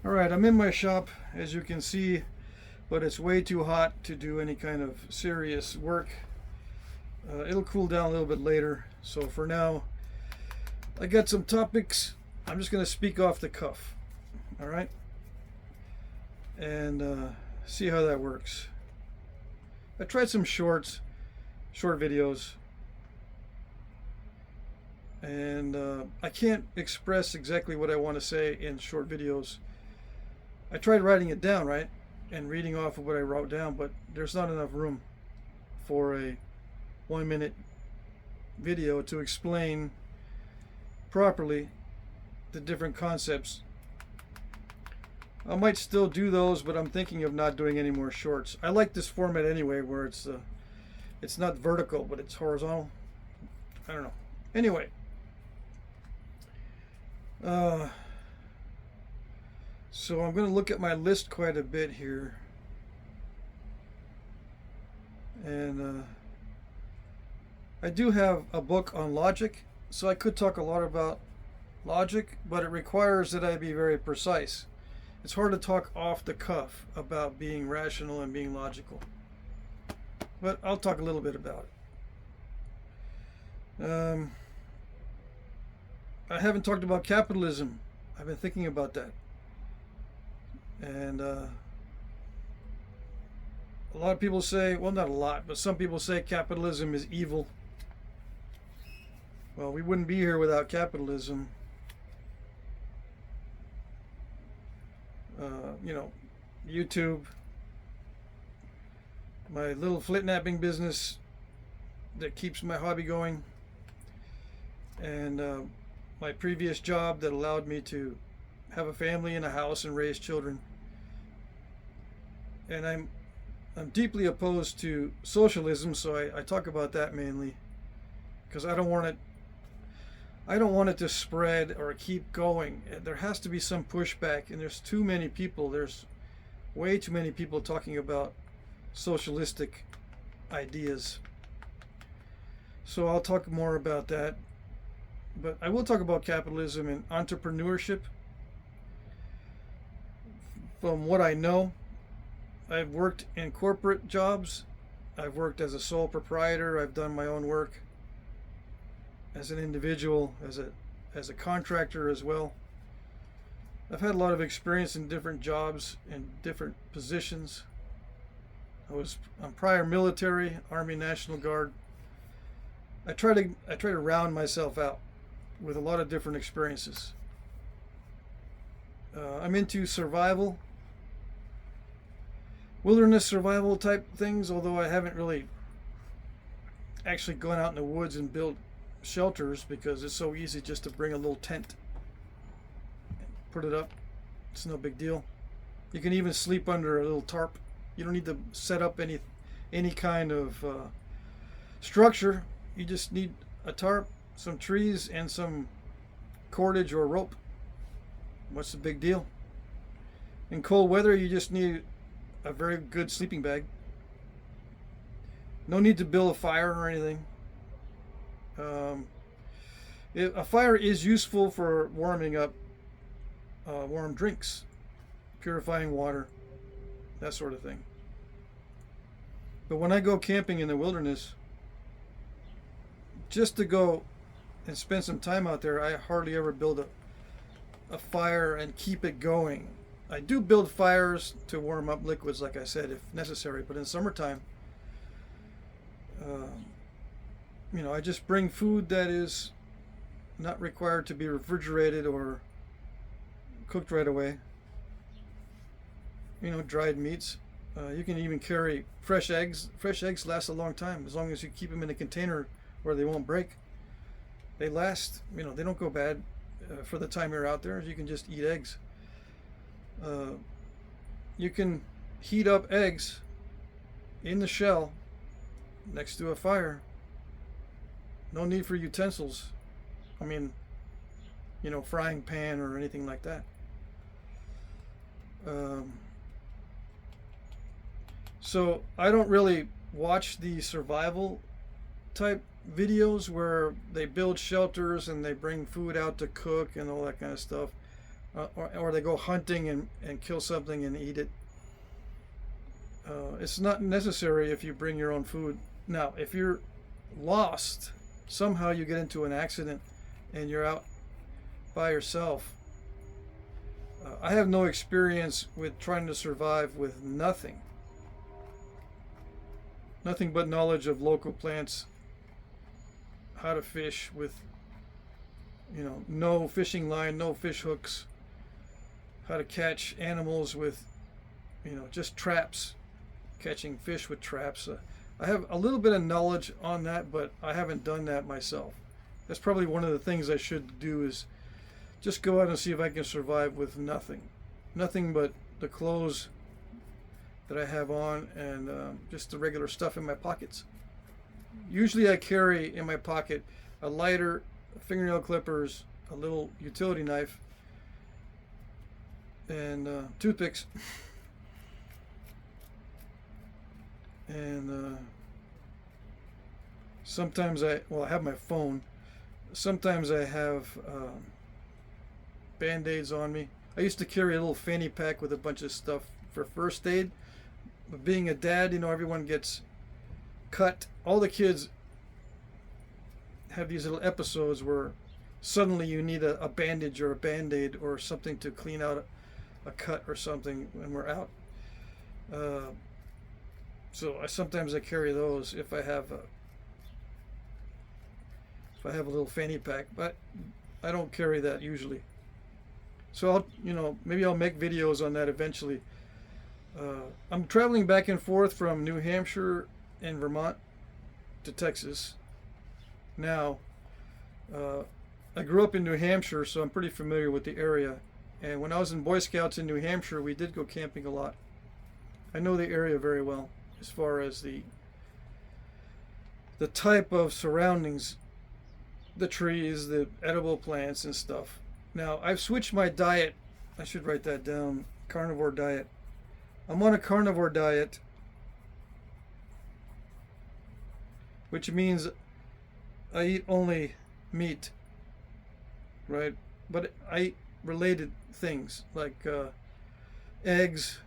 Alright, I'm in my shop, as you can see, but it's way too hot to do any kind of serious work. It'll cool down a little bit later, so for now, I got some topics. I'm just going to speak off the cuff, alright? And see how that works. I tried some short videos, and I can't express exactly what I want to say in short videos. I tried writing it down, right, and reading off of what I wrote down, but there's not enough room for a 1-minute video to explain properly the different concepts. I might still do those, but I'm thinking of not doing any more shorts. I like this format anyway, where it's not vertical, but it's horizontal. I don't know. Anyway, so I'm going to look at my list quite a bit here, and I do have a book on logic, so I could talk a lot about logic, but it requires that I be very precise. It's hard to talk off the cuff about being rational and being logical, but I'll talk a little bit about it. I haven't talked about capitalism. I've been thinking about that. And a lot of people say, well, not a lot, but some people say capitalism is evil. Well, we wouldn't be here without capitalism. YouTube, my little flit-napping business that keeps my hobby going, and my previous job that allowed me to have a family and a house and raise children. And I'm deeply opposed to socialism, so I talk about that mainly because I don't want it to spread or keep going. There has to be some pushback, and there's too many people. There's way too many people talking about socialistic ideas. So I'll talk more about that. But I will talk about capitalism and entrepreneurship. From what I know, I've worked in corporate jobs. I've worked as a sole proprietor. I've done my own work as an individual, as a contractor as well. I've had a lot of experience in different jobs and different positions. I'm prior military, Army National Guard. I try to round myself out with a lot of different experiences. I'm into survival, wilderness survival type things, although I haven't really actually gone out in the woods and built shelters because it's so easy just to bring a little tent and put it up. It's no big deal. You can even sleep under a little tarp. You don't need to set up any kind of structure. You just need a tarp, some trees, and some cordage or rope. What's the big deal? In cold weather, you just need a very good sleeping bag. No need to build a fire or anything. A fire is useful for warming up warm drinks, purifying water, that sort of thing. But when I go camping in the wilderness, just to go and spend some time out there, I hardly ever build a fire and keep it going. I do build fires to warm up liquids, like I said, if necessary, but in summertime, I just bring food that is not required to be refrigerated or cooked right away. Dried meats. You can even carry fresh eggs. Fresh eggs last a long time as long as you keep them in a container where they won't break. They last, they don't go bad for the time you're out there. You can just eat eggs. You can heat up eggs in the shell next to a fire. No need for utensils. Frying pan or anything like that. So I don't really watch the survival type videos where they build shelters and they bring food out to cook and all that kind of stuff. or they go hunting and kill something and eat it. It's not necessary if you bring your own food. Now, if you're lost, somehow you get into an accident and you're out by yourself. I have no experience with trying to survive with nothing. Nothing but knowledge of local plants, how to fish with, no fishing line, no fish hooks, how to catch animals with, just traps, catching fish with traps. I have a little bit of knowledge on that, but I haven't done that myself. That's probably one of the things I should do, is just go out and see if I can survive with nothing. Nothing but the clothes that I have on and just the regular stuff in my pockets. Usually I carry in my pocket a lighter, fingernail clippers, a little utility knife, and toothpicks. And sometimes I have my phone. Sometimes I have Band-Aids on me. I used to carry a little fanny pack with a bunch of stuff for first aid. But being a dad, everyone gets cut. All the kids have these little episodes where suddenly you need a bandage or a Band-Aid or something to clean out a cut or something when we're out. So sometimes I carry those if I have a little fanny pack, but I don't carry that usually. So maybe I'll make videos on that eventually. I'm traveling back and forth from New Hampshire and Vermont to Texas. Now, I grew up in New Hampshire, so I'm pretty familiar with the area. And when I was in Boy Scouts in New Hampshire, we did go camping a lot. I know the area very well as far as the type of surroundings, the trees, the edible plants and stuff. Now, I've switched my diet. I should write that down. Carnivore diet. I'm on a carnivore diet, which means I eat only meat, right? But I eat related things like eggs,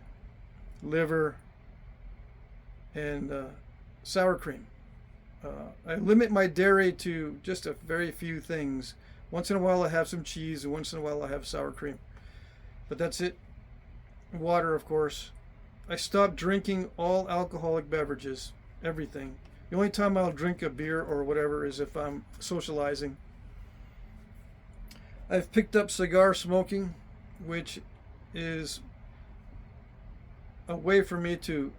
liver, and sour cream. I limit my dairy to just a very few things. Once in a while I have some cheese, and once in a while I have sour cream. But that's it. Water, of course. I stopped drinking all alcoholic beverages, everything. The only time I'll drink a beer or whatever is if I'm socializing. I've picked up cigar smoking, which is a way for me to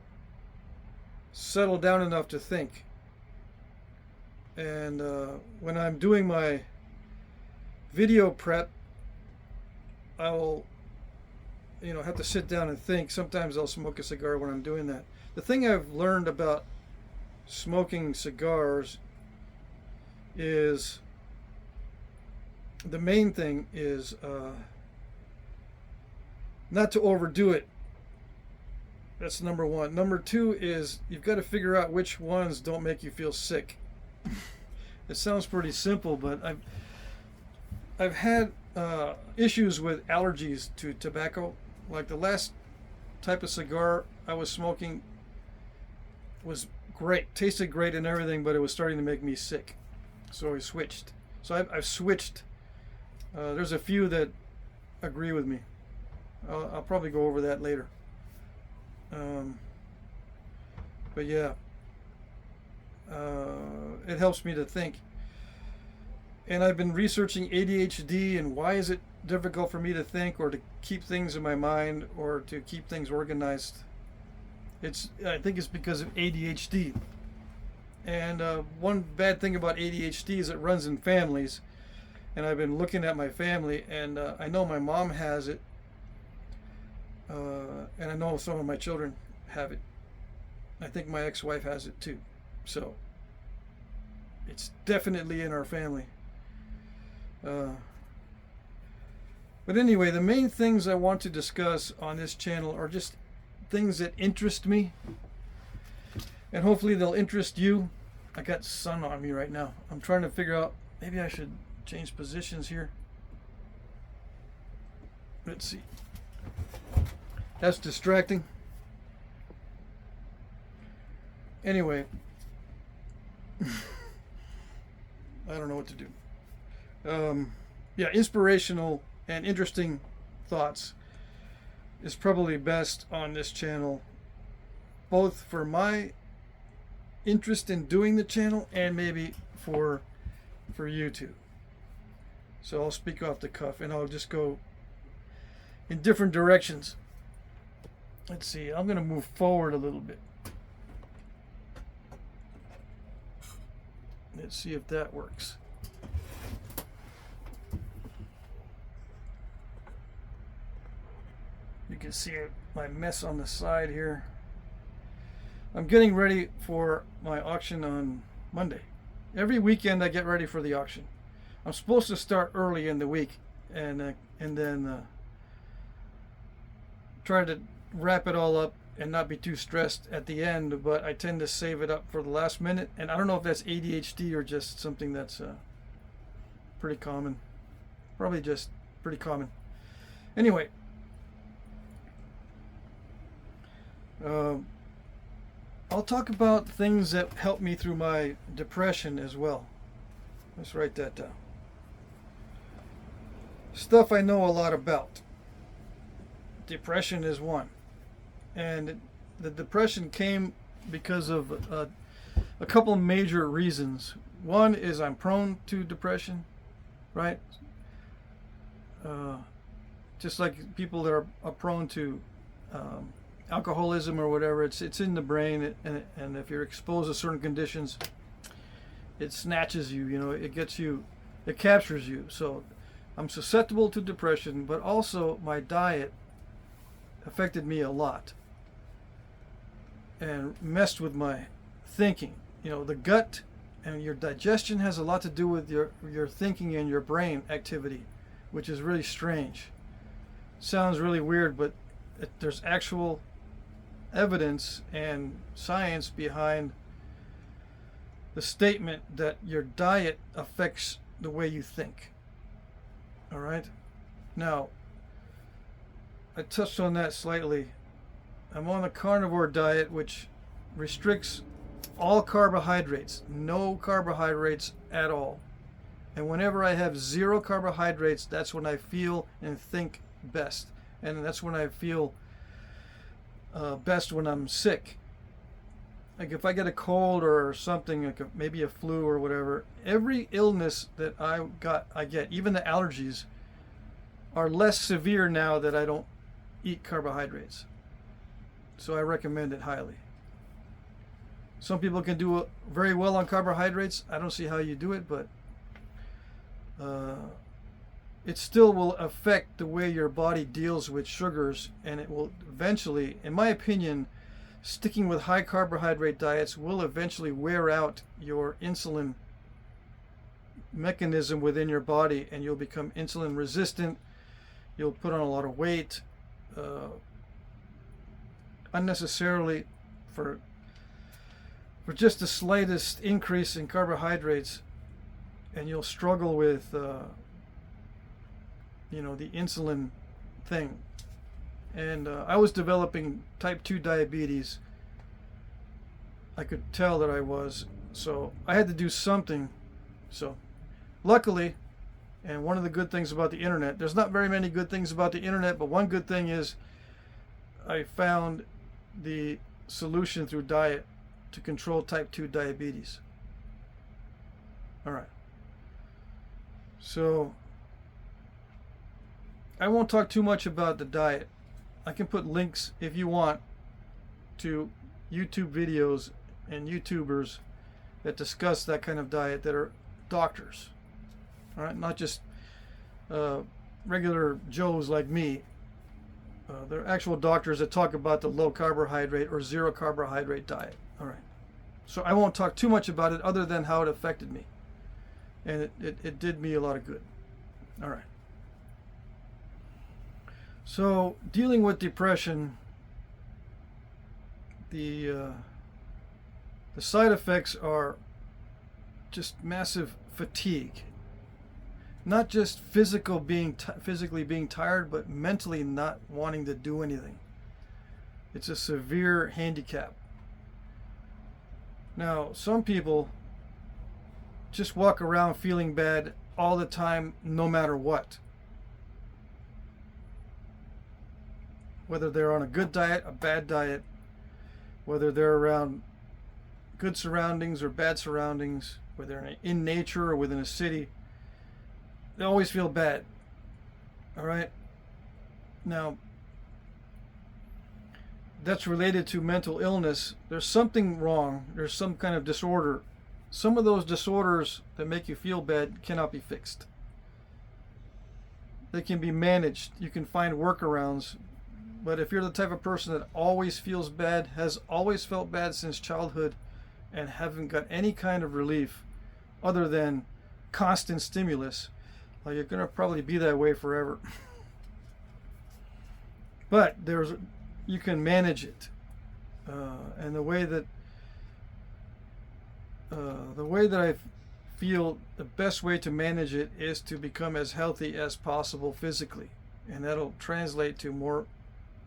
settle down enough to think. And when I'm doing my video prep, I will have to sit down and think. Sometimes I'll smoke a cigar when I'm doing that. The thing I've learned about smoking cigars is, the main thing is not to overdo it. That's number one. Number two is you've got to figure out which ones don't make you feel sick. It sounds pretty simple, but I've had issues with allergies to tobacco. Like the last type of cigar I was smoking was great, tasted great and everything, but it was starting to make me sick. So I switched. So I've switched. There's a few that agree with me. I'll probably go over that later. But yeah, it helps me to think. And I've been researching ADHD and why is it difficult for me to think or to keep things in my mind or to keep things organized. I think it's because of ADHD. And one bad thing about ADHD is it runs in families. And I've been looking at my family, and I know my mom has it. And I know some of my children have it. I think my ex-wife has it too. So it's definitely in our family. But anyway, the main things I want to discuss on this channel are just things that interest me. And hopefully they'll interest you. I got sun on me right now. I'm trying to figure out, maybe I should change positions here. Let's see. That's distracting. Anyway, I don't know what to do. Yeah, inspirational and interesting thoughts is probably best on this channel, both for my interest in doing the channel and maybe for YouTube. So I'll speak off the cuff and I'll just go in different directions. Let's see, I'm going to move forward a little bit. Let's see if that works. You can see my mess on the side here. I'm getting ready for my auction on Monday. Every weekend I get ready for the auction. I'm supposed to start early in the week and then try to wrap it all up and not be too stressed at the end, but I tend to save it up for the last minute, and I don't know if that's ADHD or just something that's pretty common. Probably just pretty common. Anyway, I'll talk about things that helped me through my depression as well. Let's write that down. Stuff I know a lot about. Depression is one. And the depression came because of a couple of major reasons. One is I'm prone to depression, right? Just like people that are prone to alcoholism or whatever, it's in the brain, and if you're exposed to certain conditions, it snatches you, it gets you, it captures you. So I'm susceptible to depression, but also my diet affected me a lot and messed with my thinking. The gut and your digestion has a lot to do with your thinking and your brain activity, which is really strange. Sounds really weird, but there's actual evidence and science behind the statement that your diet affects the way you think. All right? Now, I touched on that slightly. I'm on a carnivore diet, which restricts all carbohydrates, no carbohydrates at all. And whenever I have 0 carbohydrates, that's when I feel and think best. And that's when I feel best when I'm sick. Like if I get a cold or something, like maybe a flu or whatever, every illness that I get, even the allergies, are less severe now that I don't eat carbohydrates. So I recommend it highly. Some people can do very well on carbohydrates. I don't see how you do it, but it still will affect the way your body deals with sugars, and it will eventually, in my opinion, sticking with high carbohydrate diets will eventually wear out your insulin mechanism within your body, and you'll become insulin resistant. You'll put on a lot of weight unnecessarily for just the slightest increase in carbohydrates, and you'll struggle with the insulin thing. And I was developing type 2 diabetes. I could tell that I was, so I had to do something. So luckily, and one of the good things about the internet, there's not very many good things about the internet, but one good thing is I found the solution through diet to control type 2 diabetes. All right. So I won't talk too much about the diet. I can put links, if you want, to YouTube videos and YouTubers that discuss that kind of diet that are doctors. All right, not just regular Joes like me. They're actual doctors that talk about the low carbohydrate or 0 carbohydrate diet. All right. So I won't talk too much about it other than how it affected me. And it did me a lot of good. All right. So dealing with depression, the side effects are just massive fatigue. not just physically being tired, but mentally not wanting to do anything. It's a severe handicap. Now, some people just walk around feeling bad all the time, no matter what. Whether they're on a good diet, a bad diet, whether they're around good surroundings or bad surroundings, whether they're in nature or within a city, they always feel bad. All right? Now, that's related to mental illness. There's something wrong. There's some kind of disorder. Some of those disorders that make you feel bad cannot be fixed. They can be managed. You can find workarounds. But if you're the type of person that always feels bad, has always felt bad since childhood, and haven't got any kind of relief other than constant stimulus, well, you're going to probably be that way forever. But you can manage it. And the way that I feel the best way to manage it is to become as healthy as possible physically. And that'll translate to more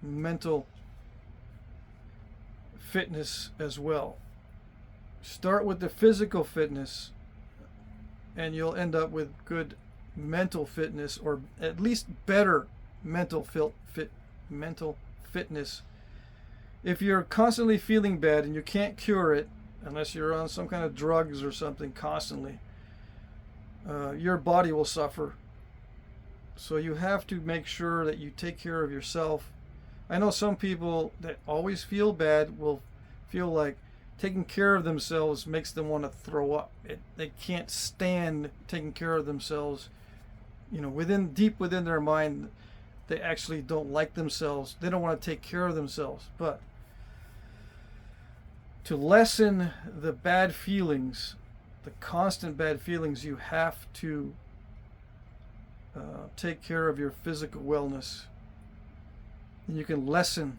mental fitness as well. Start with the physical fitness, and you'll end up with good mental fitness, or at least better mental fitness. If you're constantly feeling bad and you can't cure it, unless you're on some kind of drugs or something constantly, your body will suffer. So you have to make sure that you take care of yourself. I know some people that always feel bad will feel like taking care of themselves makes them want to throw up. They can't stand taking care of themselves. You know, deep within their mind, they actually don't like themselves. They don't want to take care of themselves. But to lessen the bad feelings, the constant bad feelings, you have to take care of your physical wellness. And you can lessen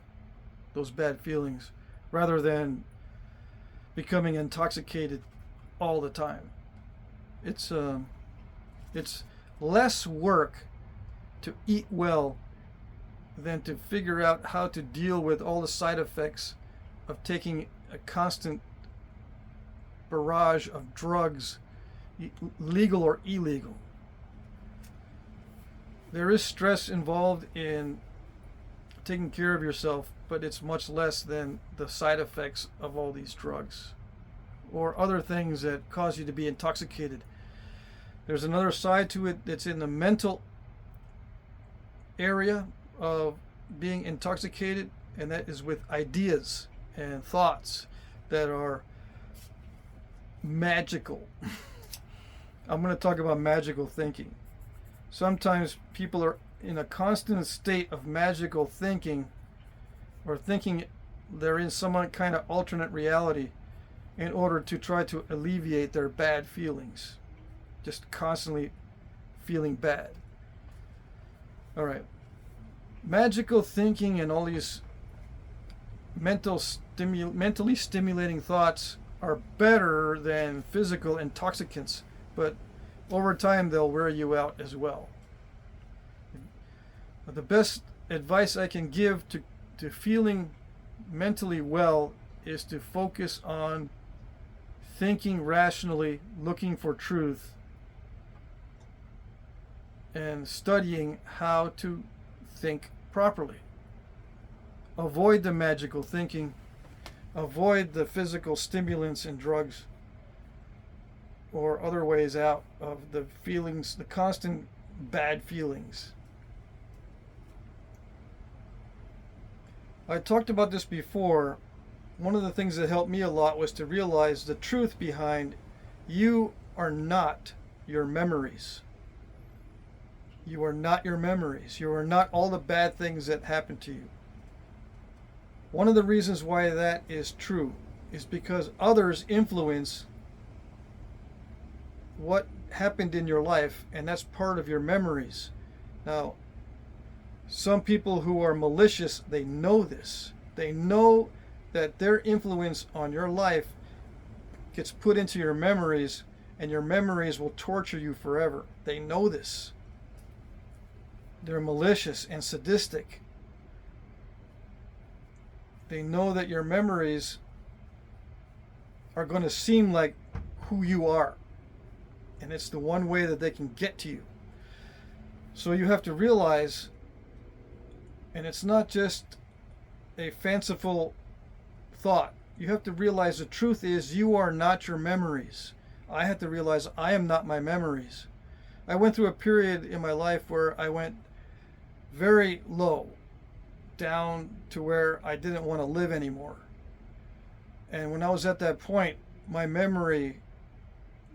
those bad feelings rather than becoming intoxicated all the time. It's less work to eat well than to figure out how to deal with all the side effects of taking a constant barrage of drugs, legal or illegal. There is stress involved in taking care of yourself, but it's much less than the side effects of all these drugs or other things that cause you to be intoxicated. There's another side to it that's in the mental area of being intoxicated, and that is with ideas and thoughts that are magical. I'm going to talk about magical thinking. Sometimes people are in a constant state of magical thinking, or thinking they're in some kind of alternate reality in order to try to alleviate their bad feelings. Just constantly feeling bad. All right. Magical thinking and all these mentally stimulating thoughts are better than physical intoxicants, but over time they'll wear you out as well. The best advice I can give to feeling mentally well is to focus on thinking rationally, looking for truth, and studying how to think properly. Avoid the magical thinking. Avoid the physical stimulants and drugs or other ways out of the feelings, the constant bad feelings. I talked about this before. One of the things that helped me a lot was to realize the truth behind you are not your memories. You are not your memories. You are not all the bad things that happen to you. One of the reasons why that is true is because others influence what happened in your life, and that's part of your memories. Now, some people who are malicious, they know this. They know that their influence on your life gets put into your memories, and your memories will torture you forever. They know this. They're malicious and sadistic. They know that your memories are going to seem like who you are. And it's the one way that they can get to you. So you have to realize, and it's not just a fanciful thought. You have to realize the truth is you are not your memories. I had to realize I am not my memories. I went through a period in my life where I went very low, down to where I didn't want to live anymore. And when I was at that point, my memory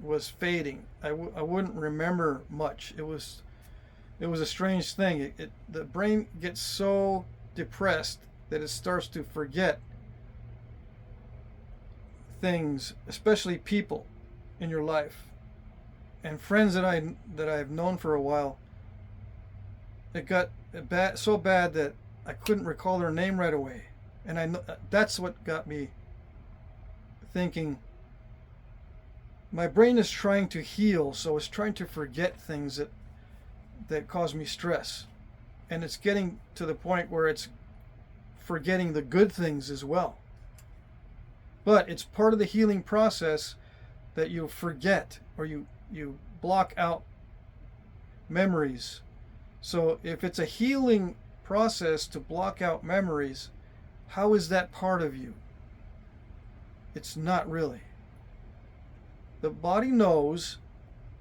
was fading. I wouldn't remember much. It was a strange thing. The brain gets so depressed that it starts to forget things, especially people in your life and friends that I've known for a while. It got so bad that I couldn't recall their name right away, and I know that's what got me thinking. My brain is trying to heal, so it's trying to forget things that cause me stress, and it's getting to the point where it's forgetting the good things as well. But it's part of the healing process that you forget, or you block out memories. So if it's a healing process to block out memories, how is that part of you? It's not really. The body knows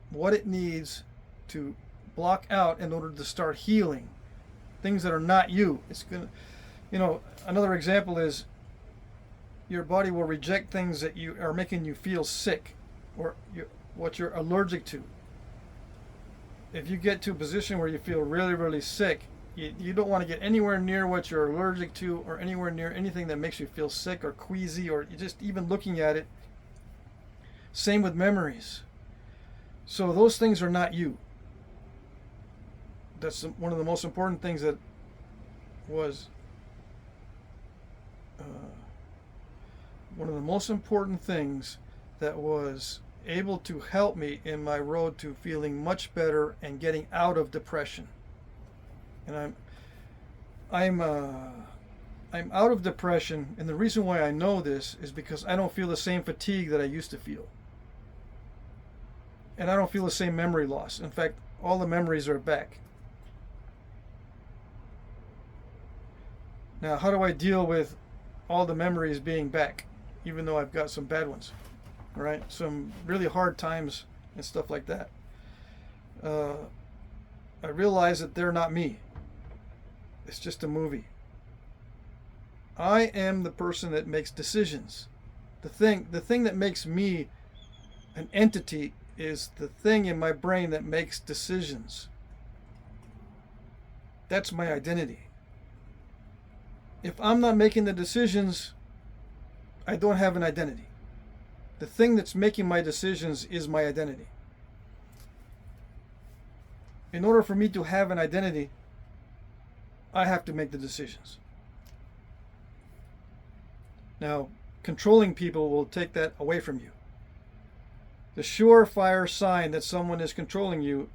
what it needs to block out in order to start healing things that are not you. It's gonna, another example is your body will reject things that you are making you feel sick, or what you're allergic to. If you get to a position where you feel really, really sick, you don't want to get anywhere near what you're allergic to, or anywhere near anything that makes you feel sick or queasy, or just even looking at it. Same with memories. So those things are not you. That's one of the most important things that was one of the most important things that was able to help me in my road to feeling much better and getting out of depression. And I'm out of depression, and the reason why I know this is because I don't feel the same fatigue that I used to feel. And I don't feel the same memory loss. In fact, all the memories are back. Now, how do I deal with all the memories being back, even though I've got some bad ones? All right, some really hard times and stuff like that. I realize that they're not me. It's just a movie. I am the person that makes decisions. The thing that makes me an entity is the thing in my brain that makes decisions. That's my identity. If I'm not making the decisions, I don't have an identity. The thing that's making my decisions is my identity. In order for me to have an identity, I have to make the decisions. Now, controlling people will take that away from you. The surefire sign that someone is controlling you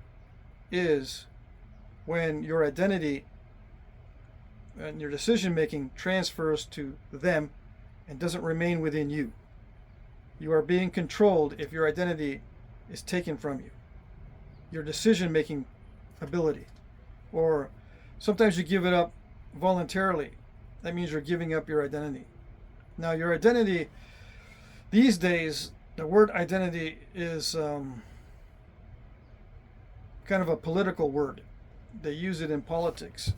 is when your identity and your decision making transfers to them and doesn't remain within you. You are being controlled if your identity is taken from you. Your decision making ability. Or sometimes you give it up voluntarily. That means you're giving up your identity. Now, your identity, these days, the word identity is kind of a political word. They use it in politics.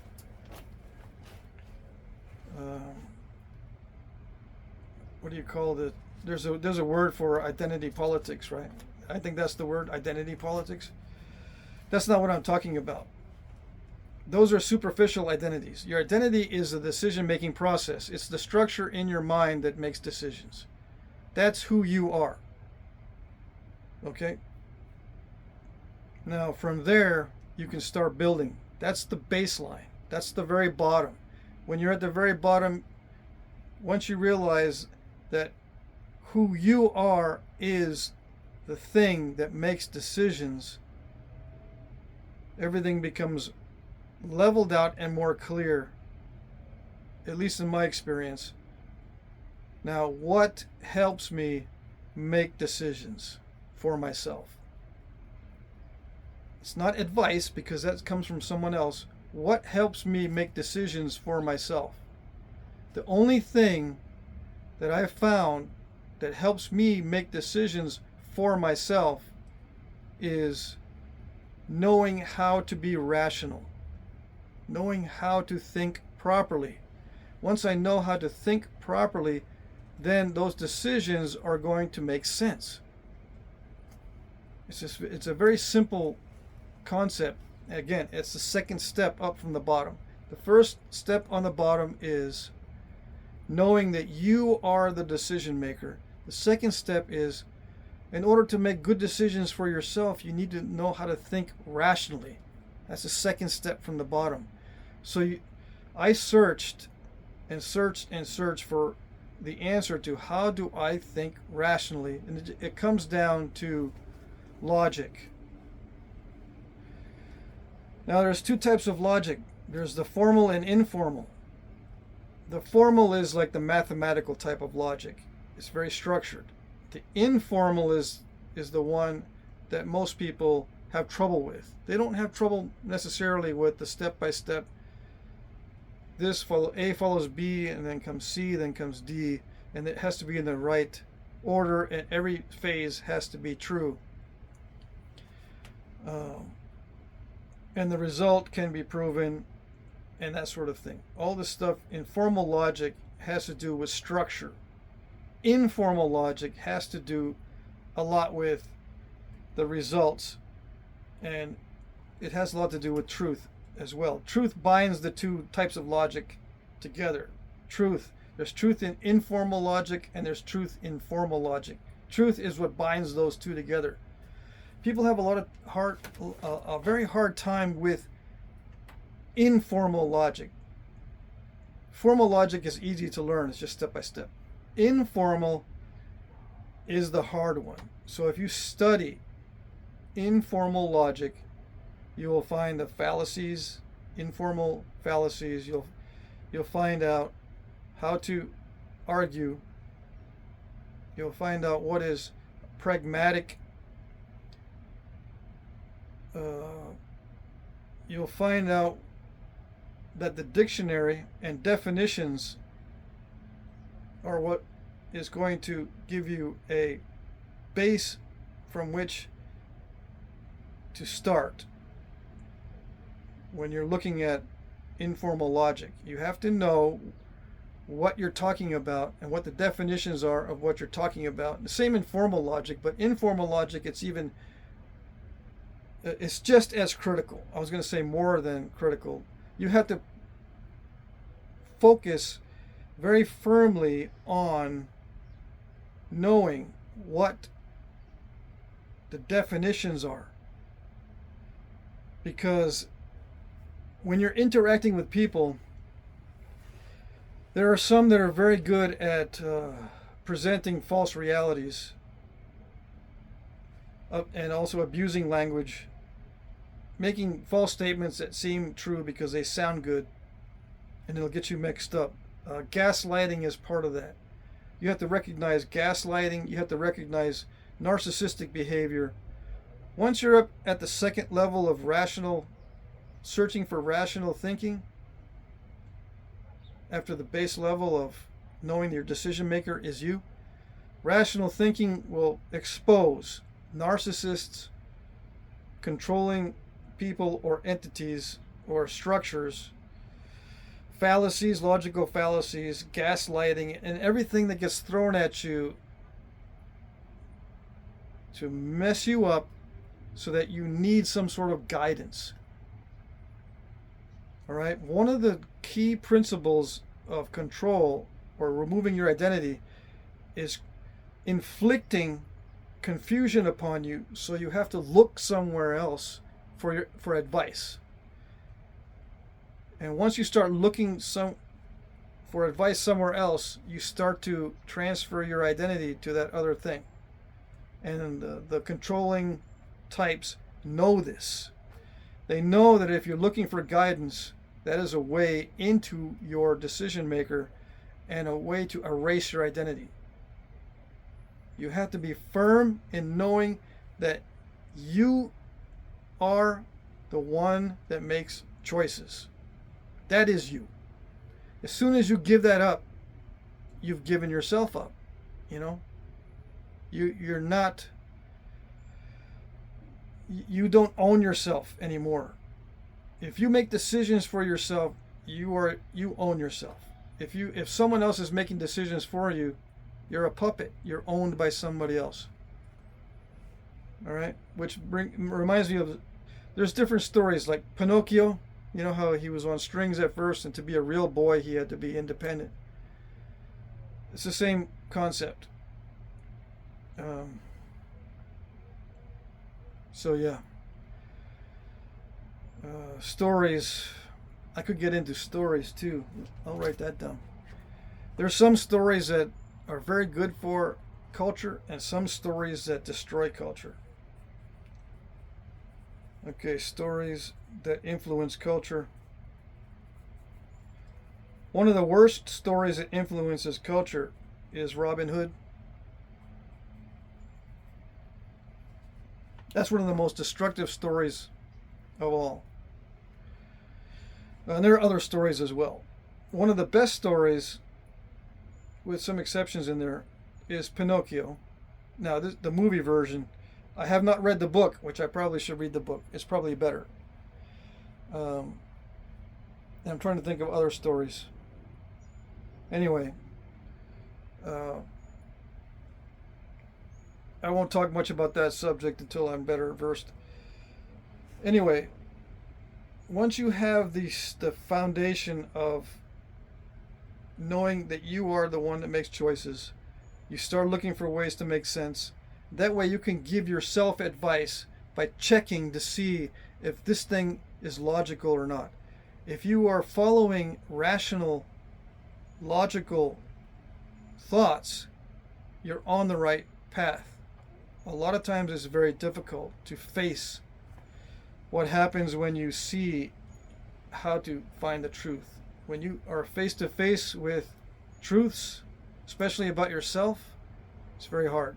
What do you call it? There's a word for identity politics, right? I think that's the word, identity politics. That's not what I'm talking about. Those are superficial identities. Your identity is a decision-making process. It's the structure in your mind that makes decisions. That's who you are. Okay? Now, from there, you can start building. That's the baseline. That's the very bottom. When you're at the very bottom, once you realize that who you are is the thing that makes decisions, everything becomes leveled out and more clear, at least in my experience. Now, what helps me make decisions for myself? It's not advice, because that comes from someone else. What helps me make decisions for myself? The only thing that I've found that helps me make decisions for myself is knowing how to be rational, knowing how to think properly. Once I know how to think properly, then those decisions are going to make sense. It's a very simple concept. Again, it's the second step up from the bottom. The first step on the bottom is knowing that you are the decision maker. The second step is, in order to make good decisions for yourself, you need to know how to think rationally. That's the second step from the bottom. So I searched and searched and searched for the answer to how do I think rationally, and it comes down to logic. Now, there's two types of logic. There's the formal and informal. The formal is like the mathematical type of logic. It's very structured. The informal is the one that most people have trouble with. They don't have trouble necessarily with the step-by-step. A follows B, and then comes C, then comes D, and it has to be in the right order, and every phase has to be true. And the result can be proven, and that sort of thing. All this stuff in formal logic has to do with structure. Informal logic has to do a lot with the results, and it has a lot to do with truth as well. Truth binds the two types of logic together. There's truth in informal logic, and there's truth in formal logic. Truth is what binds those two together. People have a very hard time with informal logic. Formal logic is easy to learn. It's just step by step. Informal is the hard one. So if you study informal logic, you will find the fallacies, informal fallacies. You'll find out how to argue. You'll find out what is pragmatic. You'll find out that the dictionary and definitions are what is going to give you a base from which to start when you're looking at informal logic. You have to know what you're talking about and what the definitions are of what you're talking about. The same in formal logic, but informal logic, it's just as critical. I was going to say more than critical. You have to focus very firmly on knowing what the definitions are. Because when you're interacting with people, there are some that are very good at presenting false realities and also abusing language, making false statements that seem true because they sound good, and it'll get you mixed up. Gaslighting is part of that. You have to recognize gaslighting. You have to recognize narcissistic behavior. Once you're up at the second level of searching for rational thinking, after the base level of knowing your decision maker is you, rational thinking will expose narcissists, controlling people or entities or structures, fallacies, logical fallacies, gaslighting, and everything that gets thrown at you to mess you up so that you need some sort of guidance. All right? One of the key principles of control or removing your identity is inflicting confusion upon you, so you have to look somewhere else for advice. And once you start looking for advice somewhere else, you start to transfer your identity to that other thing. and the controlling types know this. They know that if you're looking for guidance, that is a way into your decision maker and a way to erase your identity. You have to be firm in knowing that you are the one that makes choices. That is you. As soon as you give that up, you've given yourself up. You're not, you don't own yourself anymore. If you make decisions for yourself, you own yourself. If someone else is making decisions for you, you're a puppet. You're owned by somebody else. All right, which reminds me of, there's different stories like Pinocchio. You know how he was on strings at first, and to be a real boy, he had to be independent. It's the same concept. So yeah. Stories. I could get into stories too. I'll write that down. There's some stories that are very good for culture and some stories that destroy culture. Okay, stories that influence culture. One of the worst stories that influences culture is Robin Hood. That's one of the most destructive stories of all. And there are other stories as well. One of the best stories, with some exceptions in there, is Pinocchio. Now, the movie version, I have not read the book, which I probably should read the book. It's probably better. And I'm trying to think of other stories. Anyway, I won't talk much about that subject until I'm better versed. Anyway, once you have the foundation of knowing that you are the one that makes choices, you start looking for ways to make sense. That way you can give yourself advice by checking to see if this thing is logical or not. If you are following rational, logical thoughts, you're on the right path. A lot of times it's very difficult to face what happens when you see how to find the truth. When you are face to face with truths, especially about yourself, it's very hard.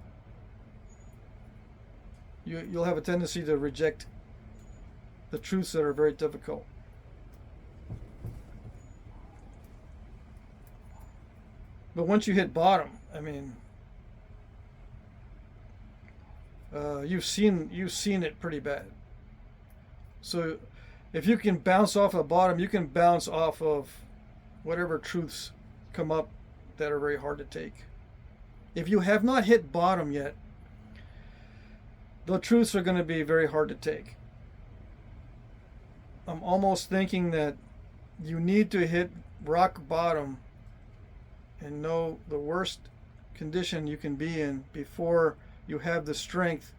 You'll have a tendency to reject the truths that are very difficult. But once you hit bottom, I mean, you've seen it pretty bad. So if you can bounce off the bottom, you can bounce off of whatever truths come up that are very hard to take. If you have not hit bottom yet, the truths are going to be very hard to take. I'm almost thinking that you need to hit rock bottom and know the worst condition you can be in before you have the strength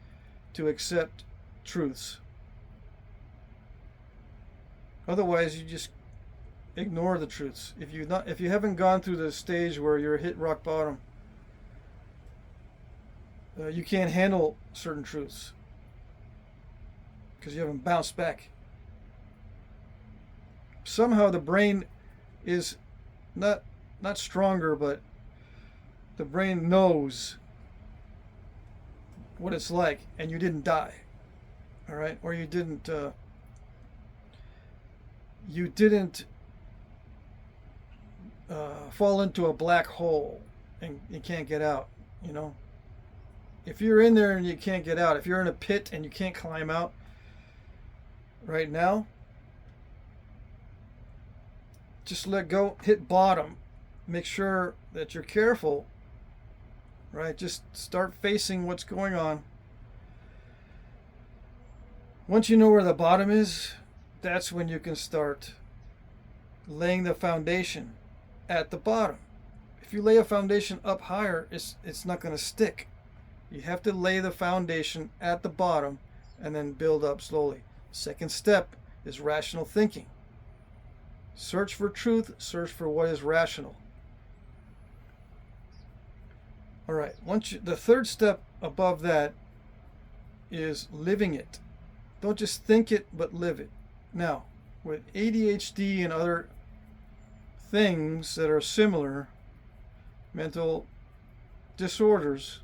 to accept truths. Otherwise, you just ignore the truths. If you haven't gone through the stage where you're hit rock bottom, you can't handle certain truths because you haven't bounced back. Somehow the brain is not stronger, but the brain knows what it's like, and you didn't die, all right? Or you didn't fall into a black hole and you can't get out, you know? If you're in there and you can't get out, if you're in a pit and you can't climb out right now, just let go, hit bottom, make sure that you're careful, right? Just start facing what's going on. Once you know where the bottom is, that's when you can start laying the foundation at the bottom. If you lay a foundation up higher, it's not going to stick. You have to lay the foundation at the bottom and then build up slowly. Second step is rational thinking. Search for truth, search for what is rational. All right. The third step above that is living it. Don't just think it, but live it. Now, with ADHD and other things that are similar, mental disorders,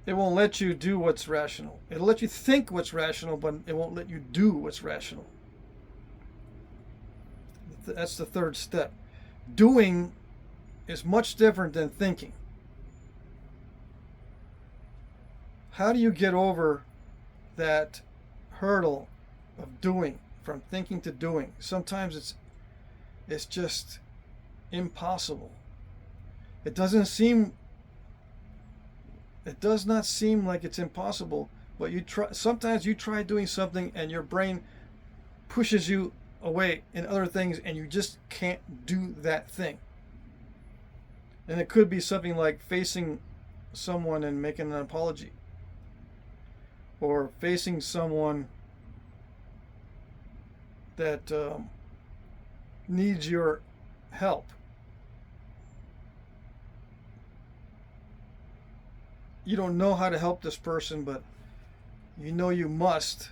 it won't let you do what's rational. It'll let you think what's rational, but it won't let you do what's rational. That's the third step. Doing is much different than thinking. How do you get over that hurdle of doing, from thinking to doing? Sometimes it's just impossible. It does not seem like it's impossible, but sometimes you try doing something and your brain pushes you away in other things and you just can't do that thing. And it could be something like facing someone and making an apology, or facing someone that needs your help. You don't know how to help this person, but you know you must,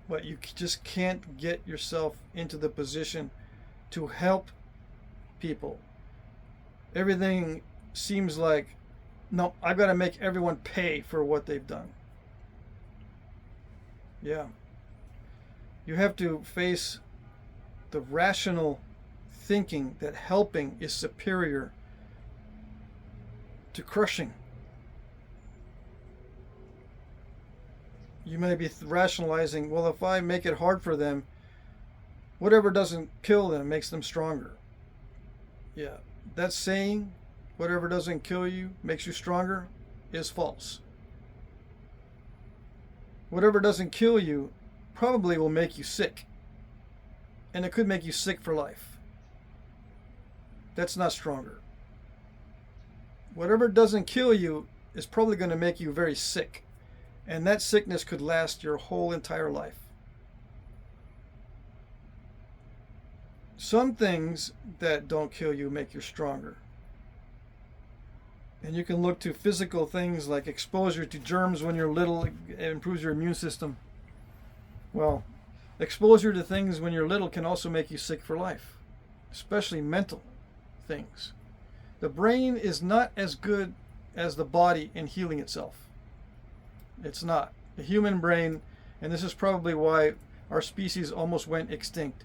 but you just can't get yourself into the position to help people. Everything seems like, no, I've got to make everyone pay for what they've done. Yeah. You have to face the rational thinking that helping is superior to crushing. You may be rationalizing, well, if I make it hard for them, whatever doesn't kill them makes them stronger. Yeah, that saying, whatever doesn't kill you makes you stronger, is false. Whatever doesn't kill you probably will make you sick. And it could make you sick for life. That's not stronger. Whatever doesn't kill you is probably going to make you very sick. And that sickness could last your whole entire life. Some things that don't kill you make you stronger. And you can look to physical things like exposure to germs when you're little. It improves your immune system. Well, exposure to things when you're little can also make you sick for life, especially mental things. The brain is not as good as the body in healing itself. It's not. The human brain, and this is probably why our species almost went extinct.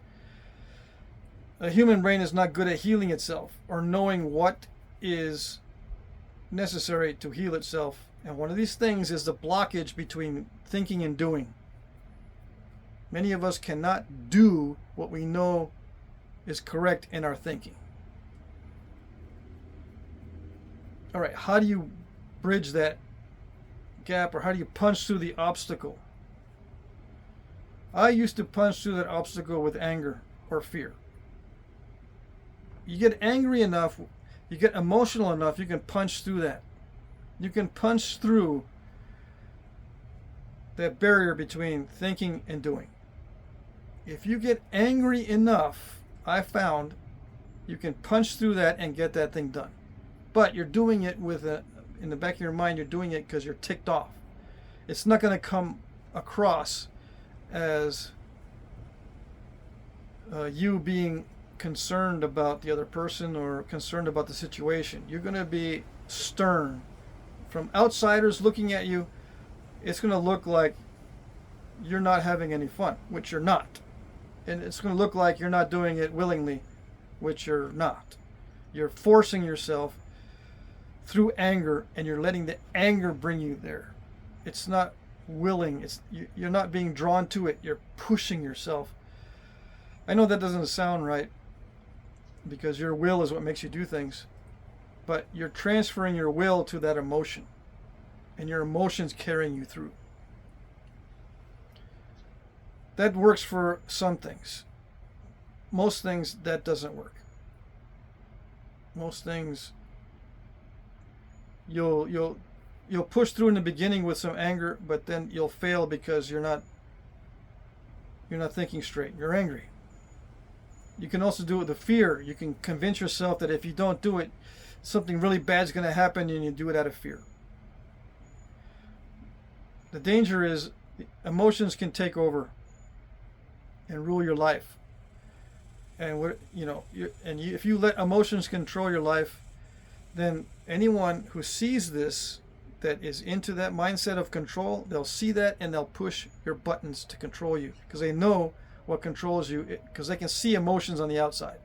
The human brain is not good at healing itself or knowing what is necessary to heal itself. And one of these things is the blockage between thinking and doing. Many of us cannot do what we know is correct in our thinking. All right, how do you bridge that gap, or how do you punch through the obstacle? I used to punch through that obstacle with anger or fear. You get angry enough, you get emotional enough, you can punch through that. You can punch through that barrier between thinking and doing. If you get angry enough, I found you can punch through that and get that thing done. But you're doing it in the back of your mind, you're doing it because you're ticked off. It's not going to come across as you being concerned about the other person or concerned about the situation. You're going to be stern. From outsiders looking at you, it's going to look like you're not having any fun, which you're not. And it's going to look like you're not doing it willingly, which you're not. You're forcing yourself through anger, and you're letting the anger bring you there. It's not willing. You're not being drawn to it. You're pushing yourself. I know that doesn't sound right, because your will is what makes you do things, but you're transferring your will to that emotion, and your emotion's carrying you through. That works for some things. Most things, that doesn't work. Most things, you'll push through in the beginning with some anger, but then you'll fail because you're not thinking straight. You're angry. You can also do it with the fear. You can convince yourself that if you don't do it, something really bad is going to happen, and you do it out of fear. The danger is emotions can take over and rule your life. And if you let emotions control your life, then anyone who sees this, that is into that mindset of control, they'll see that and they'll push your buttons to control you, because they know what controls you, because they can see emotions on the outside.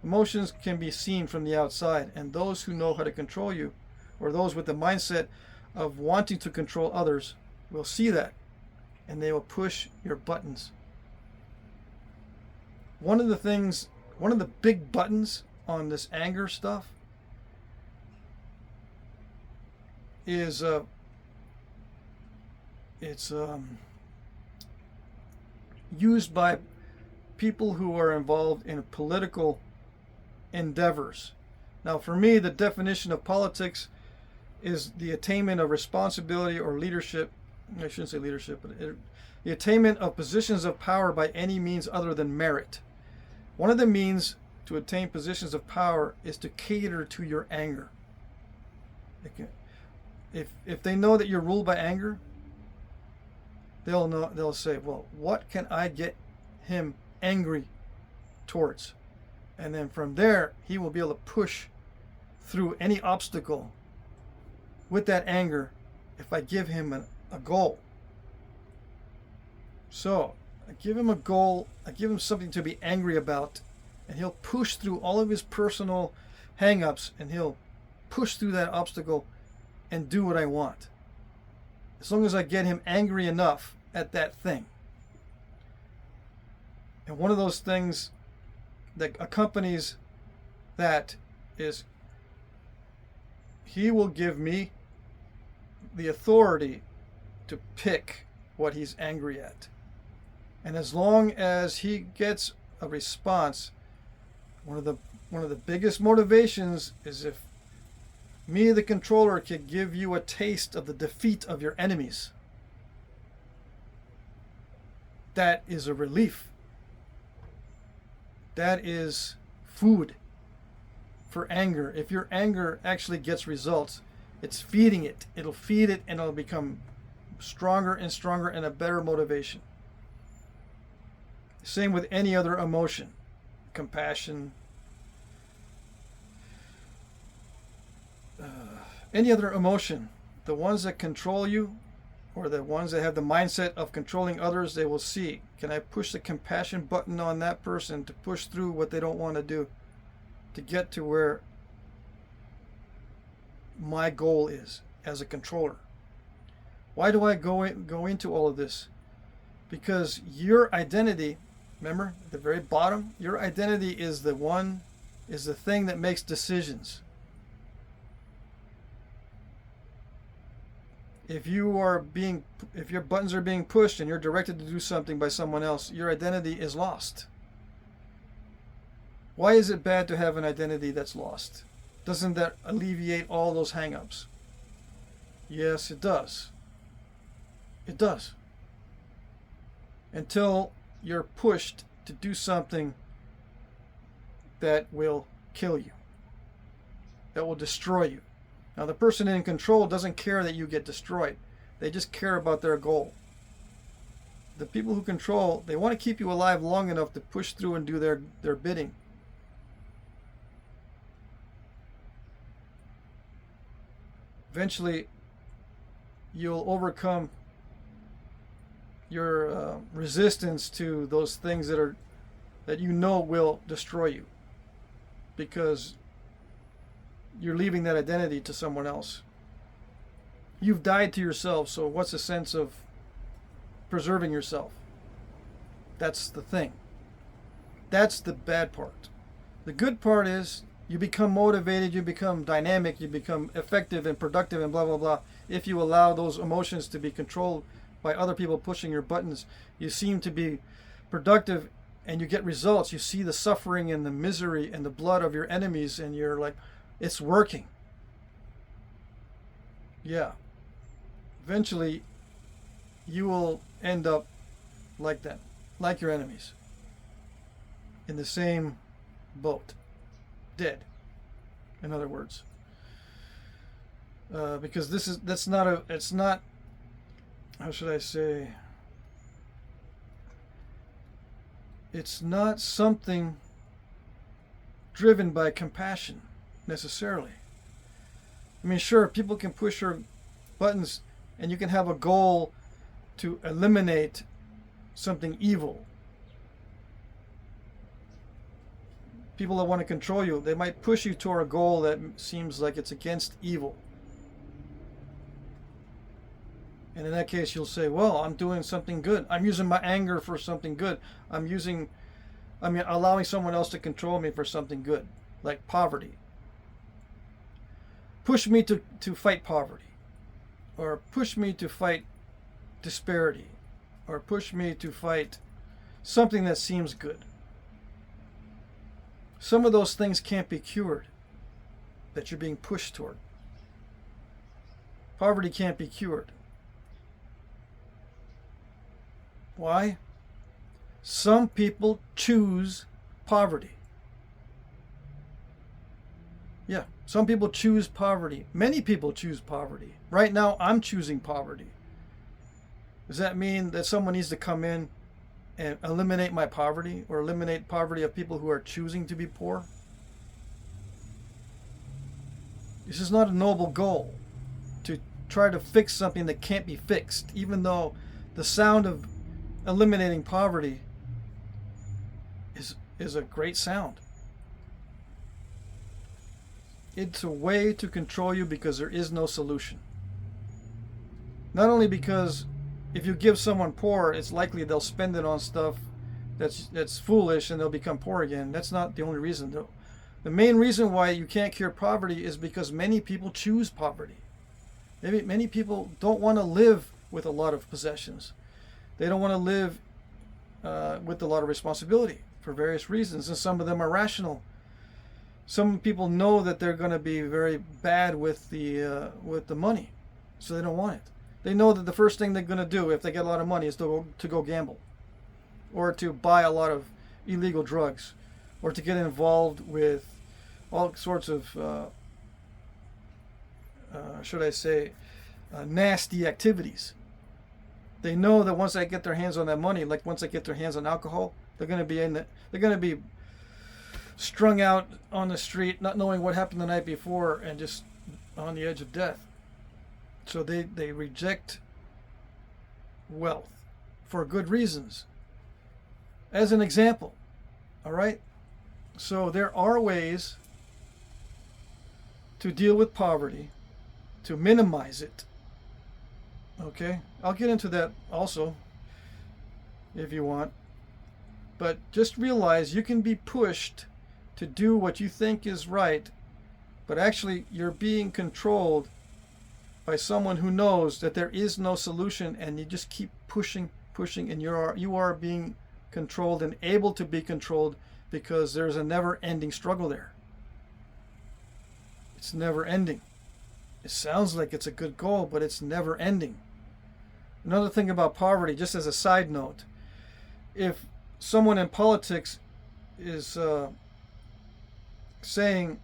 Emotions can be seen from the outside, and those who know how to control you, or those with the mindset of wanting to control others, will see that, and they will push your buttons. One of the big buttons on this anger stuff is it's used by people who are involved in political endeavors. Now, for me, the definition of politics is the attainment of responsibility or leadership. I shouldn't say leadership, but the attainment of positions of power by any means other than merit. One of the means to attain positions of power is to cater to your anger. If they know that you're ruled by anger, they'll say, well, what can I get him angry towards? And then from there, he will be able to push through any obstacle with that anger if I give him a goal. So I give him a goal, I give him something to be angry about, and he'll push through all of his personal hang-ups, and he'll push through that obstacle and do what I want, as long as I get him angry enough at that thing. And one of those things that accompanies that is, he will give me the authority to pick what he's angry at. And as long as he gets a response, one of the biggest motivations is if me, the controller, can give you a taste of the defeat of your enemies. That is a relief. That is food for anger. If your anger actually gets results, it's feeding it. It'll feed it, and it'll become stronger and stronger, and a better motivation. Same with any other emotion. Compassion. Any other emotion. The ones that control you, or the ones that have the mindset of controlling others, they will see, can I push the compassion button on that person to push through what they don't want to do, to get to where my goal is as a controller. Why do I go into all of this? Because your identity, remember at the very bottom, your identity is the thing that makes decisions. If your buttons are being pushed and you're directed to do something by someone else, your identity is lost. Why is it bad to have an identity that's lost? Doesn't that alleviate all those hang-ups? Yes, it does. It does. Until you're pushed to do something that will kill you, that will destroy you. Now, the person in control doesn't care that you get destroyed. They just care about their goal. The people who control, they want to keep you alive long enough to push through and do their bidding. Eventually, you'll overcome your resistance to those things that you know will destroy you, because you're leaving that identity to someone else. You've died to yourself, so what's the sense of preserving yourself? That's the thing. That's the bad part. The good part is you become motivated, you become dynamic, you become effective and productive and blah, blah, blah. If you allow those emotions to be controlled by other people pushing your buttons, you seem to be productive and you get results. You see the suffering and the misery and the blood of your enemies, and you're like, it's working. Yeah. Eventually, you will end up like them, like your enemies. in the same boat, dead, in other words. Because it's not, how should I say, it's not something driven by compassion necessarily. I mean, sure, people can push your buttons and you can have a goal to eliminate something evil. People that want to control you, they might push you toward a goal that seems like it's against evil. And in that case, you'll say, well, I'm doing something good. I'm using my anger for something good. I'm allowing someone else to control me for something good, like poverty. Push me to fight poverty, or push me to fight disparity, or push me to fight something that seems good. Some of those things can't be cured that you're being pushed toward. Poverty can't be cured. Why? Some people choose poverty. Yeah, some people choose poverty. Many people choose poverty. Right now, I'm choosing poverty. Does that mean that someone needs to come in and eliminate my poverty, or eliminate poverty of people who are choosing to be poor? This is not a noble goal, to try to fix something that can't be fixed, even though the sound of eliminating poverty is a great sound. It's a way to control you because there is no solution. Not only because if you give someone poor, it's likely they'll spend it on stuff that's foolish and they'll become poor again. That's not the only reason, though. The main reason why you can't cure poverty is because many people choose poverty. Maybe many people don't want to live with a lot of possessions. They don't want to live with a lot of responsibility for various reasons, and some of them are rational. Some people know that they're going to be very bad with the money, so they don't want it. They know that the first thing they're going to do if they get a lot of money is to go gamble, or to buy a lot of illegal drugs, or to get involved with all sorts of, nasty activities. They know that once they get their hands on that money, like once they get their hands on alcohol, they're going to be strung out on the street, not knowing what happened the night before, and just on the edge of death. So they reject wealth for good reasons. As an example, all right? So there are ways to deal with poverty, to minimize it. Okay? I'll get into that also, if you want. But just realize you can be pushed to do what you think is right, but actually you're being controlled by someone who knows that there is no solution, and you just keep pushing, and you are being controlled and able to be controlled because there's a never-ending struggle there. It's never ending. It sounds like it's a good goal, but it's never ending. Another thing about poverty, just as a side note, if someone in politics is saying,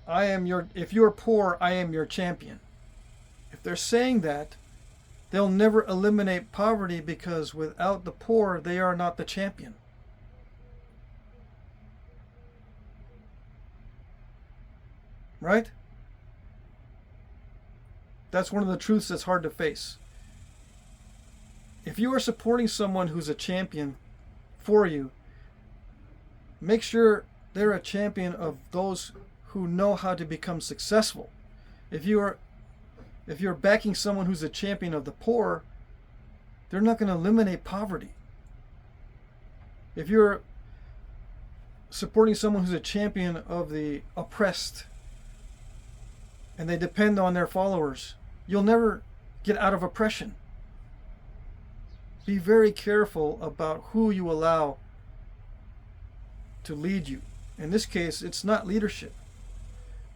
if you're poor, I am your champion. If they're saying that, they'll never eliminate poverty, because without the poor, they are not the champion. Right? That's one of the truths that's hard to face. If you are supporting someone who's a champion for you, make sure they're a champion of those who know how to become successful. If you're backing someone who's a champion of the poor, they're not going to eliminate poverty. If you're supporting someone who's a champion of the oppressed and they depend on their followers, you'll never get out of oppression. Be very careful about who you allow to lead you. In this case, it's not leadership.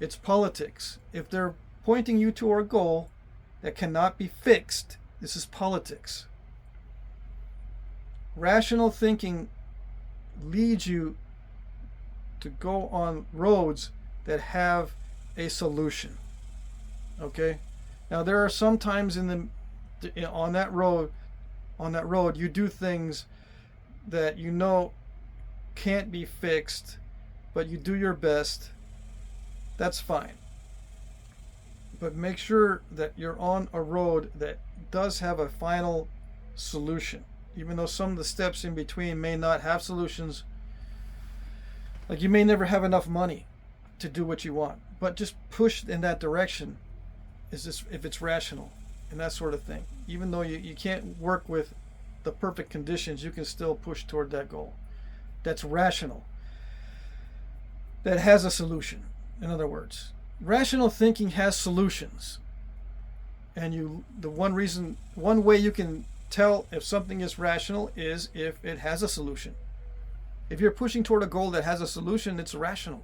It's politics. If they're pointing you to a goal that cannot be fixed, this is politics. Rational thinking lead you to go on roads that have a solution. Okay? Now there are some times on that road you do things that you know can't be fixed, but you do your best. That's fine. But make sure that you're on a road that does have a final solution, even though some of the steps in between may not have solutions. Like, you may never have enough money to do what you want, but just push in that direction if it's rational and that sort of thing. Even though you can't work with the perfect conditions, you can still push toward that goal. That's rational. That has a solution. In other words, rational thinking has solutions. And one way you can tell if something is rational is if it has a solution. If you're pushing toward a goal that has a solution, it's rational.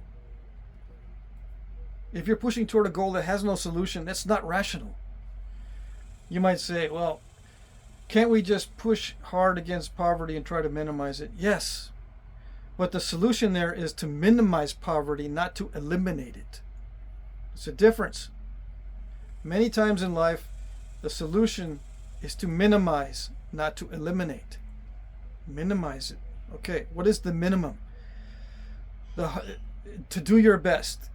If you're pushing toward a goal that has no solution, that's not rational. You might say, well, can't we just push hard against poverty and try to minimize it? Yes. But the solution there is to minimize poverty, not to eliminate it. It's a difference. Many times in life, the solution is to minimize, not to eliminate. Minimize it. Okay, what is the minimum? To do your best.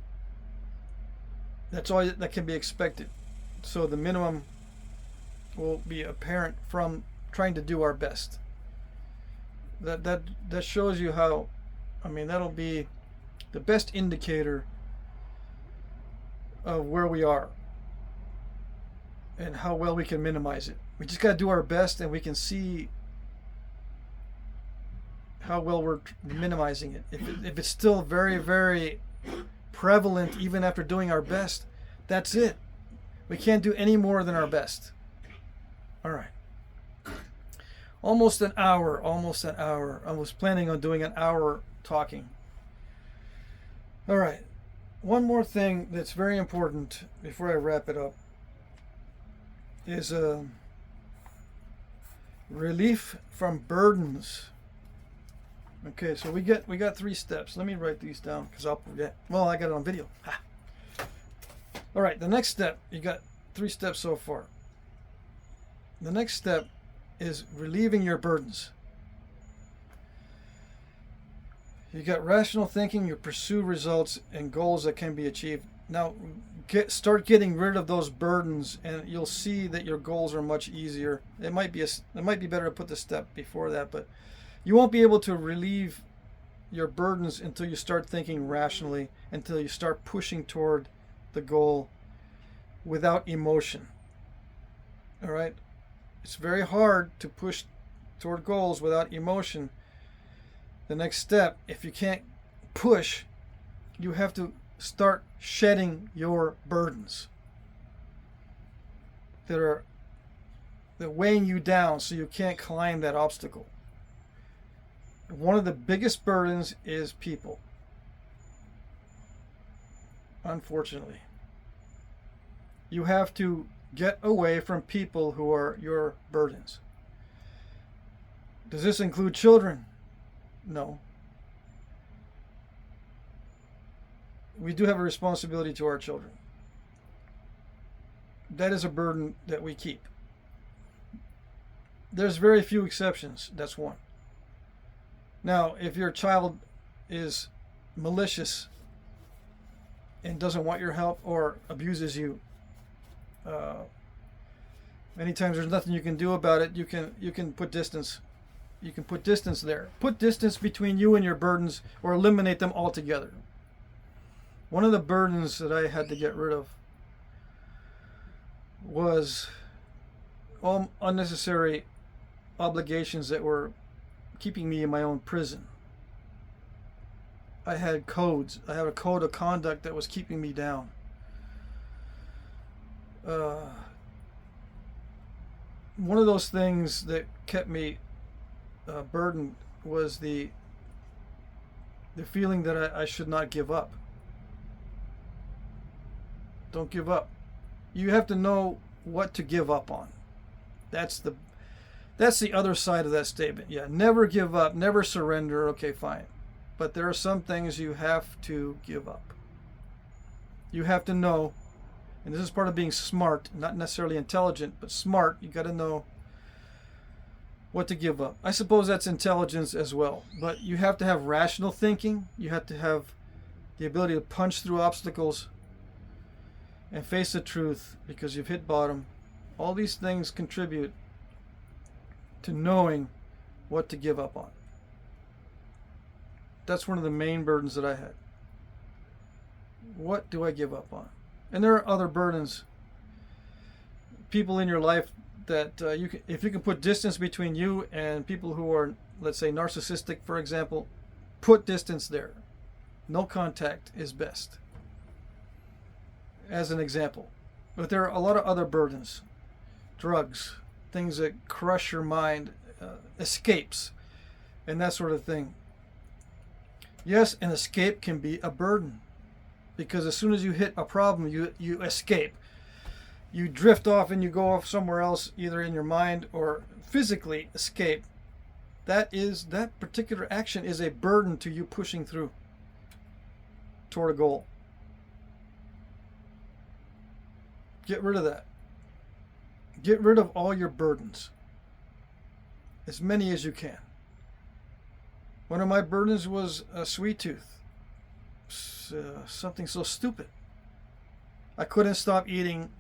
That's all that can be expected. So the minimum will be apparent from trying to do our best. That shows you how, that'll be the best indicator of where we are and how well we can minimize it. We just got to do our best, and we can see how well we're minimizing it. If it's still very, very prevalent even after doing our best, that's it. We can't do any more than our best. All right. Almost an hour. I was planning on doing an hour talking. All right. One more thing that's very important before I wrap it up is relief from burdens. Okay, so we got 3 steps. Let me write these down because I'll forget. Well, I got it on video. Ha. All right, the next step, you got 3 steps so far. The next step is relieving your burdens. You got rational thinking, you pursue results and goals that can be achieved. Now, start getting rid of those burdens, and you'll see that your goals are much easier. It might be better to put the step before that, but you won't be able to relieve your burdens until you start thinking rationally, until you start pushing toward the goal without emotion. All right? It's very hard to push toward goals without emotion. The next step, if you can't push, you have to start shedding your burdens that weighing you down so you can't climb that obstacle. One of the biggest burdens is people. Unfortunately. You have to get away from people who are your burdens. Does this include children? No. We do have a responsibility to our children. That is a burden that we keep. There's very few exceptions. That's one. Now, if your child is malicious and doesn't want your help or abuses you, many times there's nothing you can do about it. You can put distance. You can put distance there. Put distance between you and your burdens, or eliminate them altogether. One of the burdens that I had to get rid of was all unnecessary obligations that were keeping me in my own prison. I had codes. I had a code of conduct that was keeping me down. One of those things that kept me burdened was the feeling that I should not give up. Don't give up. You have to know what to give up on. That's That's the other side of that statement. Yeah, never give up, never surrender. Okay, fine. But there are some things you have to give up. You have to know, and this is part of being smart, not necessarily intelligent, but smart. You got to know what to give up. I suppose that's intelligence as well. But you have to have rational thinking. You have to have the ability to punch through obstacles and face the truth because you've hit bottom. All these things contribute to knowing what to give up on. That's one of the main burdens that I had. What do I give up on? And there are other burdens. People in your life that if you can put distance between you and people who are, let's say, narcissistic, for example, put distance there. No contact is best, as an example. But there are a lot of other burdens. Drugs, things that crush your mind, escapes, and that sort of thing. Yes, an escape can be a burden, because as soon as you hit a problem, you escape. You drift off and you go off somewhere else, either in your mind or physically escape. That particular action is a burden to you pushing through toward a goal. Get rid of that. Get rid of all your burdens. As many as you can. One of my burdens was a sweet tooth. Something so stupid. I couldn't stop eating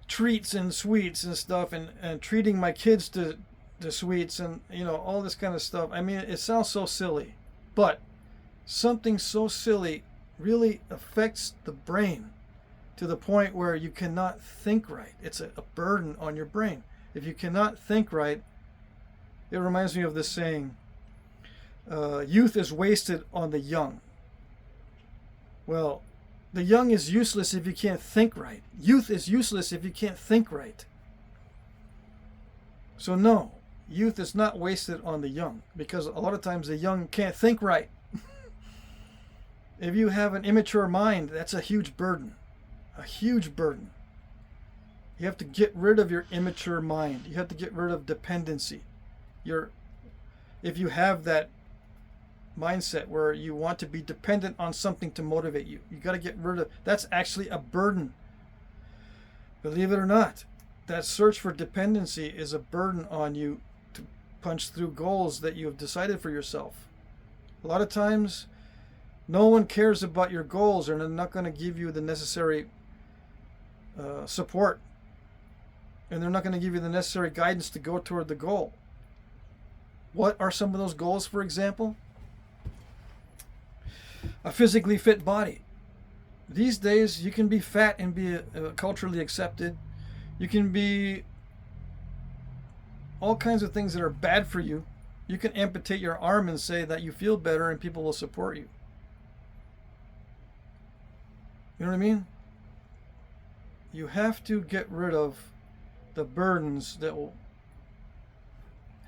treats and sweets and stuff, and treating my kids to sweets and all this kind of stuff. I mean, it sounds so silly, but something so silly really affects the brain to the point where you cannot think right. It's a burden on your brain. If you cannot think right, it reminds me of this saying, youth is wasted on the young. Well, the young is useless if you can't think right. Youth is useless if you can't think right. So no, youth is not wasted on the young, because a lot of times the young can't think right. If you have an immature mind, that's a huge burden. A huge burden. You have to get rid of your immature mind. You have to get rid of dependency. If you have that mindset where you want to be dependent on something to motivate you, you got to get rid of that's actually a burden. Believe it or not, that search for dependency is a burden on you to punch through goals that you have decided for yourself. A lot of times no one cares about your goals, or they're not going to give you the necessary support, and they're not going to give you the necessary guidance to go toward the goal. What are some of those goals, for example? A physically fit body. These days, you can be fat and be culturally accepted. You can be all kinds of things that are bad for you. You can amputate your arm and say that you feel better and people will support you. You know what I mean? You have to get rid of the burdens that will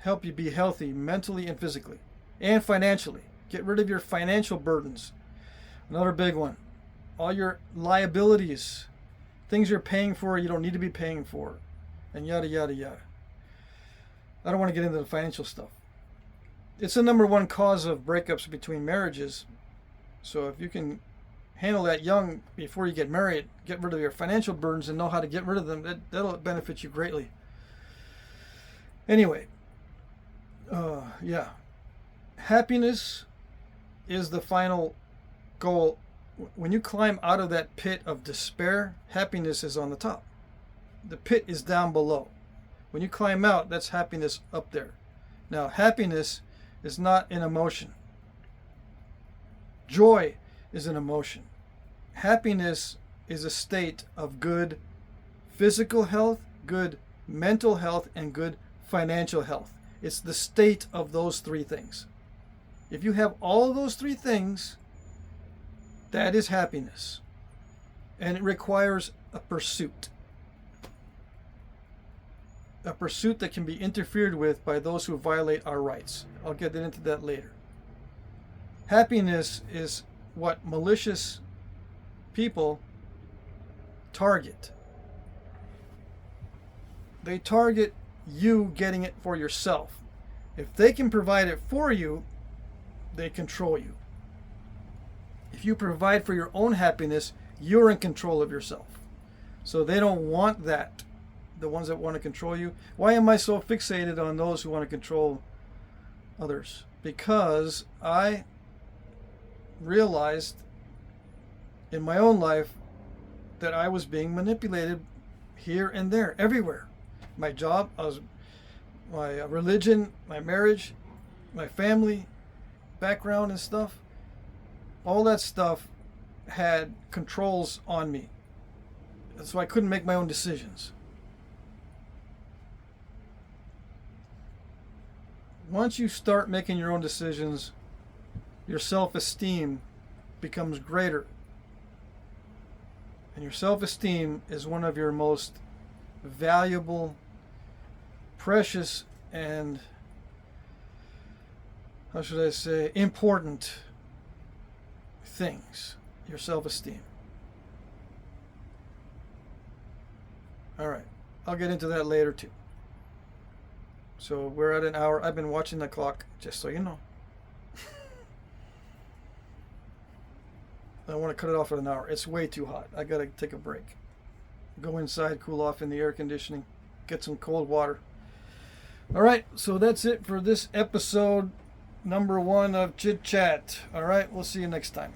help you be healthy mentally and physically and financially. Get rid of your financial burdens. Another big one. All your liabilities, things you're paying for you don't need to be paying for, and yada, yada, yada. I don't want to get into the financial stuff. It's the number one cause of breakups between marriages. So if you can handle that young before you get married, get rid of your financial burdens and know how to get rid of them, that'll benefit you greatly. Anyway, yeah. Happiness is the final goal. When you climb out of that pit of despair, happiness is on the top. The pit is down below. When you climb out, that's happiness up there. Now, happiness is not an emotion. Joy is an emotion. Happiness is a state of good physical health, good mental health, and good financial health. It's the state of those three things. If you have all of those three things, that is happiness. And it requires a pursuit. A pursuit that can be interfered with by those who violate our rights. I'll get into that later. Happiness is what malicious people target. They target you getting it for yourself. If they can provide it for you, they control you. If you provide for your own happiness, you're in control of yourself. So they don't want that. The ones that want to control you. Why am I so fixated on those who want to control others? Because I realized in my own life that I was being manipulated here and there, everywhere. My job, my religion, my marriage, my family background and stuff. All that stuff had controls on me. So I couldn't make my own decisions. Once you start making your own decisions, your self-esteem becomes greater. And your self-esteem is one of your most valuable, precious, and, how should I say, important things. Your self-esteem. All right. I'll get into that later too. So we're at an hour. I've been watching the clock, just so you know. I want to cut it off at an hour. It's way too hot. I got to take a break. Go inside, cool off in the air conditioning, get some cold water. All right, so that's it for this episode number 1 of Chit-Chat. All right, we'll see you next time.